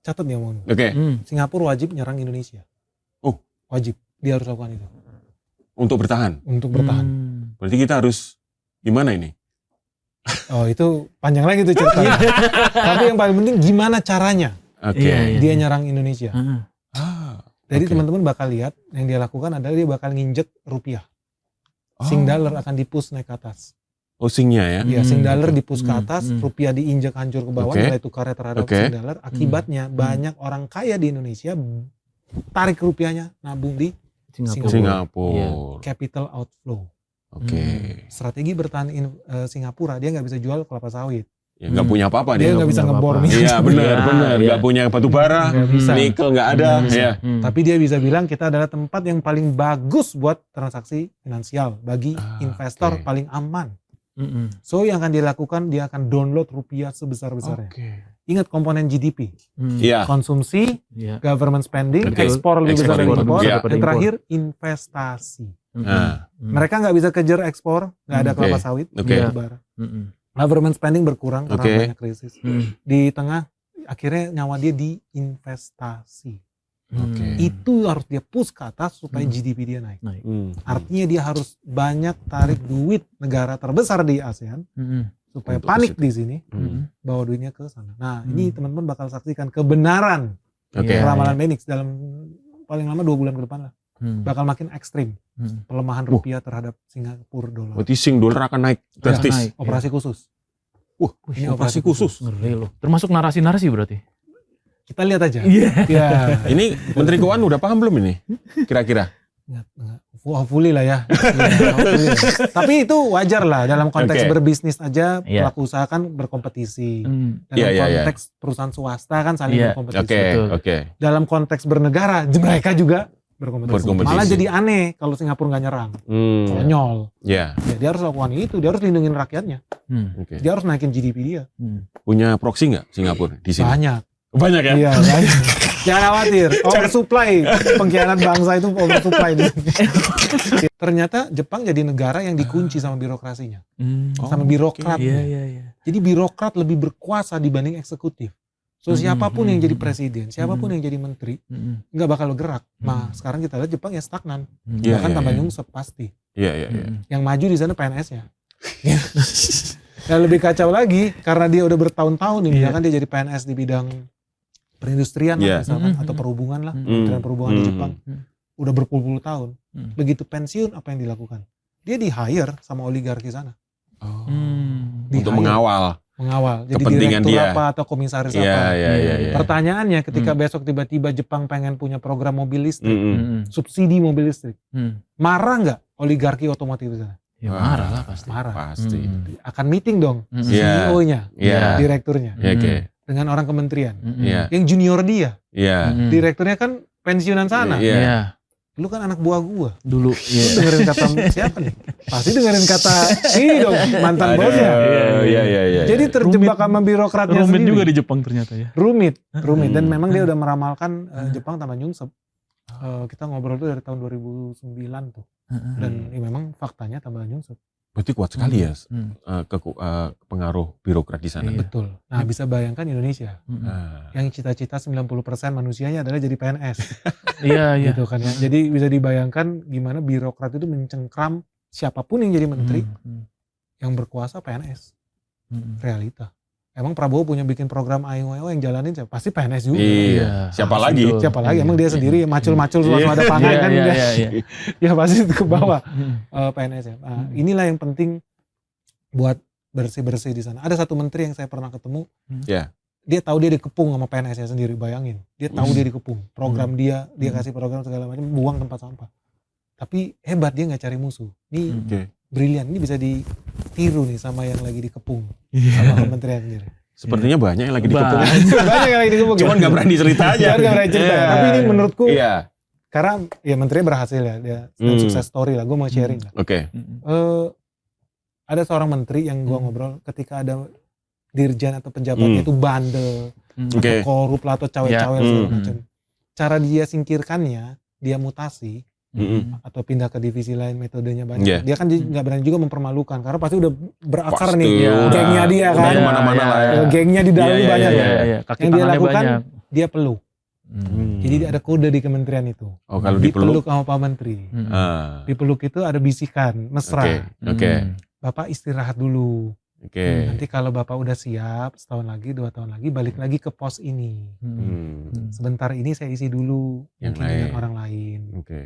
catat nih omong. Oke. Singapura wajib nyerang Indonesia. Oh. Wajib, dia harus lakukan itu. Untuk bertahan. Berarti kita harus gimana ini? Oh itu panjang lagi tuh ceritanya. Tapi yang paling penting gimana caranya dia nyerang Indonesia. Jadi teman-teman bakal lihat yang dia lakukan adalah dia bakal nginjek rupiah. Sing dollar akan di-push naik ke atas. Oh singnya ya? Iya, sing dollar di-push ke atas, rupiah diinjek hancur ke bawah, nilai tukarnya terhadap sing dollar. Akibatnya banyak orang kaya di Indonesia tarik rupiahnya nabung di Singapura. Capital outflow. Strategi bertahan Singapura, dia nggak bisa jual kelapa sawit. Ya nggak punya apa-apa dia nggak bisa ngebor nih. Iya benar. Nggak punya batu bara, nikel nggak ada. Tapi dia bisa bilang kita adalah tempat yang paling bagus buat transaksi finansial bagi investor, paling aman. So yang akan dia lakukan, dia akan download rupiah sebesar-besarnya. Ingat komponen GDP, konsumsi, government spending, ekspor lebih besar dari impor, dan terakhir investasi. Mereka nggak bisa kejar ekspor, nggak ada kelapa sawit, batu bara. Government spending berkurang karena banyak krisis. Di tengah, akhirnya nyawa dia di investasi. Itu harus dia push ke atas supaya GDP dia naik. Artinya dia harus banyak tarik duit negara terbesar di ASEAN supaya untuk panik di sini, bawa duitnya ke sana. Nah ini teman-teman bakal saksikan kebenaran ramalan Benix dalam paling lama 2 bulan ke depan lah. Bakal makin ekstrim pelemahan rupiah terhadap Singapura dolar. Berarti Sing dolar akan naik drastis. Operasi khusus. Ini operasi khusus. Ngeri loh. Termasuk narasi-narasi berarti. Kita lihat aja. Ini Menteri Keuangan udah paham belum ini? Kira-kira? Hopefully lah ya. Tapi itu wajar lah dalam konteks berbisnis aja, pelaku usaha kan berkompetisi. Dalam konteks perusahaan swasta kan saling berkompetisi. Dalam konteks bernegara, mereka juga berkompetisi. Malah jadi aneh kalau Singapura nggak nyerang. Konyol. Ya, dia harus lakukan itu, dia harus lindungin rakyatnya. Dia harus naikin GDP dia. Punya proksi nggak Singapura di sini? Banyak ya? Iya, banyak. Jangan khawatir, oversupply, pengkhianat bangsa itu oversupply. Ternyata Jepang jadi negara yang dikunci sama birokrasinya, sama birokratnya. Jadi birokrat lebih berkuasa dibanding eksekutif. So siapapun yang jadi presiden, siapapun yang jadi menteri, nggak bakal gerak. Nah sekarang kita lihat Jepang ya stagnan, bahkan tambah nyungsep pasti. Yang maju di sana PNS-nya. Dan lebih kacau lagi karena dia udah bertahun-tahun nih, misalkan dia jadi PNS di bidang perindustrian lah misalkan, atau perhubungan lah, Kementerian Perhubungan di Jepang, udah berpuluh-puluh tahun. Begitu pensiun apa yang dilakukan? Dia di hire sama oligarki sana. Untuk mengawal. Jadi direktur apa atau komisaris apa. Pertanyaannya ketika besok tiba-tiba Jepang pengen punya program mobil listrik, subsidi mobil listrik, marah nggak oligarki otomotif di sana? Ya marah lah pasti. Pasti. Akan meeting dong CEO-nya, direkturnya. Dengan orang kementerian, yang junior dia, direkturnya kan pensiunan sana. Lu kan anak buah gua dulu. Lu dengerin kata siapa nih? Pasti dengerin kata ini dong, mantan bosnya. Jadi terjebak sama birokratnya rumit sendiri. Juga di Jepang ternyata ya. Rumit. Dan memang dia udah meramalkan Jepang tambah nyungsep. Kita ngobrol tuh dari tahun 2009 tuh. Dan memang faktanya tambah nyungsep. Berarti kuat sekali ya pengaruh birokrat di sana. Betul. Nah bisa bayangkan Indonesia yang cita-cita 90% manusianya adalah jadi PNS. Gitu kan ya. Jadi bisa dibayangkan gimana birokrat itu mencengkram siapapun yang jadi menteri, yang berkuasa PNS. Realita. Emang Prabowo punya bikin program AIO yang jalanin siapa? Pasti PNS juga. Siapa lagi? Emang dia sendiri macul-macul suasana pangan kan. Ya pasti ke bawah PNS ya. Nah, inilah yang penting buat bersih-bersih di sana. Ada satu menteri yang saya pernah ketemu. Dia tahu dia dikepung sama PNS-nya sendiri, bayangin. Dia tahu dia dikepung. Program dia kasih program segala macam, buang tempat sampah. Tapi hebat, dia nggak cari musuh. Ini brilian, ini bisa ditiru nih sama yang lagi dikepung sama kementerian sendiri. Sepertinya banyak yang lagi dikepung. Banyak yang lagi dikepung. Cuman nggak berani cerita aja. Tapi ini menurutku, karena ya menterinya berhasil ya, dia sukses story lah. Gue mau sharing lah. Ada seorang menteri yang gue ngobrol ketika ada dirjen atau pejabatnya itu bandel, atau korup lah, atau cawe-cawe segala macam. Cara dia singkirkannya, dia mutasi. Atau pindah ke divisi lain, metodenya banyak. Dia kan nggak berani juga mempermalukan karena pasti udah berakar nih gengnya dia kan. Mana-mana lah ya. Gengnya di dalam banyak. Yang dia lakukan dia peluk. Jadi ada kode di kementerian itu. Oh, kalau dipeluk sama Pak Menteri. Dipeluk itu ada bisikan mesra. Oke. Bapak istirahat dulu. Oke. Nanti kalau Bapak udah siap, setahun lagi, 2 tahun lagi, balik lagi ke pos ini. Sebentar ini saya isi dulu Yang mungkin lain. dengan orang lain. Oke.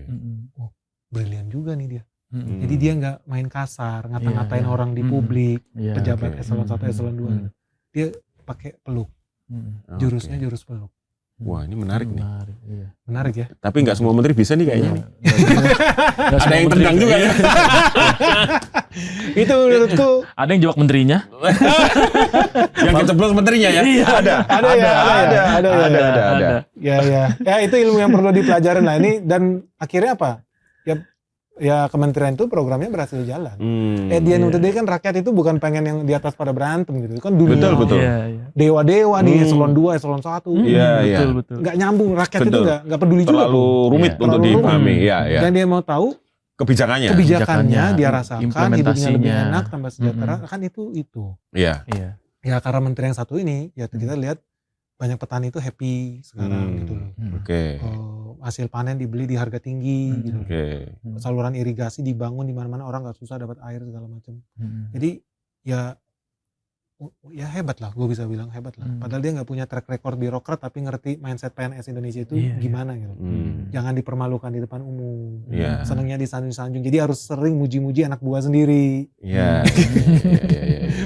Oh, brilian juga nih dia. Jadi dia nggak main kasar, ngata-ngatain Iya, iya. orang di publik, pejabat Oke. eselon 1, eselon 2. Dia pakai peluk. Jurusnya jurus peluk. Wah, ini menarik nih. Iya. Menarik ya? Tapi nggak semua menteri bisa nih kayaknya nih. Nggak Ada semua yang menteri tendang juga iya. ya. Itu menurutku Ada yang jawab menterinya. Yang keceplos menterinya ya. Iya. ada ya. Ada. Ya. Ya itu ilmu yang perlu dipelajarin lah ini, dan akhirnya apa? Ya kementerian itu programnya berhasil jalan. At the end of the day kan rakyat itu bukan pengen yang di atas pada berantem gitu. Kan dunia Betul. Iya. dewa-dewa di eselon 2, eselon 1. Iya. Betul. Nggak nyambung, rakyat itu Betul. nggak peduli juga. Terlalu rumit Iya. untuk Terlalu dipahami. rumit. Iya. Dan dia mau tahu Kebijakannya. kebijakannya dia rasakan, hidupnya lebih implementasinya. enak, tambah sejahtera, kan itu. Iya. Iya. Ya karena menteri yang satu ini, ya kita lihat banyak petani itu happy sekarang gitu loh. Oke. Hasil panen dibeli di harga tinggi gitu. Oke. Saluran irigasi dibangun di mana-mana, orang nggak susah dapat air segala macam. Jadi ya hebat lah, gue bisa bilang hebat lah. Padahal dia nggak punya track record birokrat, tapi ngerti mindset PNS Indonesia itu gimana gitu. Jangan dipermalukan di depan umum. Iya. Senangnya disanjung-sanjung. Jadi harus sering muji-muji anak buah sendiri. Iya.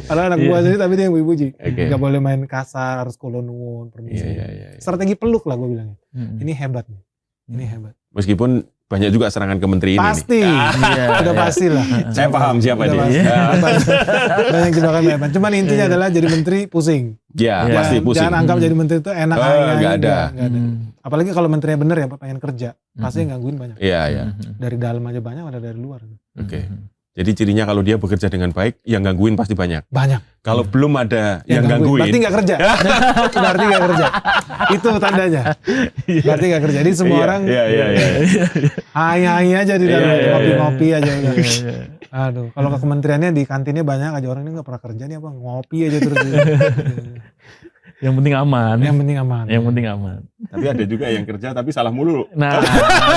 Padahal anak buah sendiri tapi dia yang muji. Oke. Nggak boleh main kasar, harus kolonuwun, permisi. Iya. Strategi peluk lah gue bilangnya. Ini hebat nih. Ini hebat. Meskipun banyak juga serangan ke menteri ini. Pasti. Iya. Udah pasti lah. Saya paham siapa Udah dia. pasti. Banyak jebakan hebat. Cuman intinya adalah jadi menteri pusing. Ya, pasti pusing. Jangan anggap jadi menteri itu enak aja. Nggak ada. Nggak ada. Apalagi kalau menterinya bener ya, pengen kerja. Pasti yang gangguin banyak. Iya. Dari dalam aja banyak, ada dari luar. Oke. Jadi cirinya kalau dia bekerja dengan baik, yang gangguin pasti banyak. Banyak. Kalau belum ada yang gangguin. Berarti nggak kerja. Berarti nggak kerja. Itu tandanya. Berarti nggak kerja. Jadi semua orang Iya. hai aja di dalam, Iya. ngopi-ngopi aja. Aduh, kalau ke kementeriannya di kantinnya banyak aja orang ini nggak pernah kerja nih apa, ngopi aja terus. Yang penting aman. Yang penting aman. Yang penting aman. Tapi ada juga yang kerja tapi salah mulu. Nah,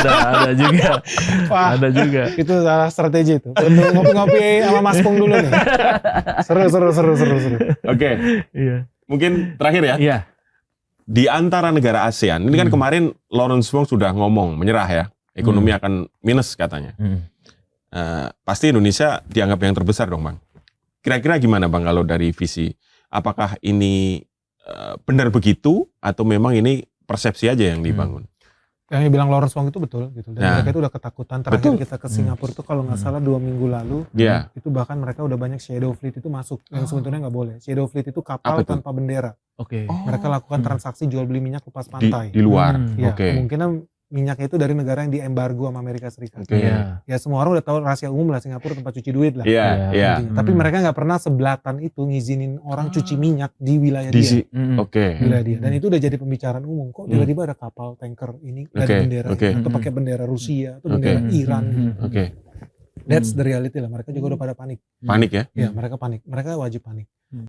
ada juga. Wah, Ada juga. itu salah strategi itu. Untuk ngopi-ngopi sama Mas Pung dulu nih. Seru. Oke. Iya. Mungkin terakhir ya. Iya. Di antara negara ASEAN, ini kan kemarin Lawrence Wong sudah ngomong, menyerah ya. Ekonomi akan minus katanya. Pasti Indonesia dianggap yang terbesar dong Bang. Kira-kira gimana Bang kalau dari visi? Apakah ini benar begitu atau memang ini persepsi aja yang dibangun? Yang bilang Lawrence Wong itu betul gitu. Dan Nah. mereka itu udah ketakutan. Terakhir kita ke Singapura itu kalau nggak salah 2 minggu lalu, Iya. itu bahkan mereka udah banyak shadow fleet itu masuk. Yang sebetulnya nggak boleh. Shadow fleet itu kapal Apa itu? tanpa bendera. Oke. Mereka lakukan transaksi jual beli minyak lepas Di pantai. luar. Ya, Oke. kemungkinan minyaknya itu dari negara yang diembargo sama Amerika Serikat. Oke. Iya. Ya semua orang udah tahu rahasia umum lah, Singapura tempat cuci duit lah. Iya. Intinya. Tapi mereka nggak pernah sebelatan itu ngizinin orang cuci minyak di wilayah Di dia. Oke. Wilayah dia. Dan itu udah jadi pembicaraan umum. Kok tiba-tiba ada kapal tanker ini nggak ada Oke, bendera, oke. atau pakai bendera Rusia, atau Oke. bendera Iran. Oke. That's the reality lah. Mereka juga udah pada panik. Panik ya? Ya mereka panik. Mereka wajib panik.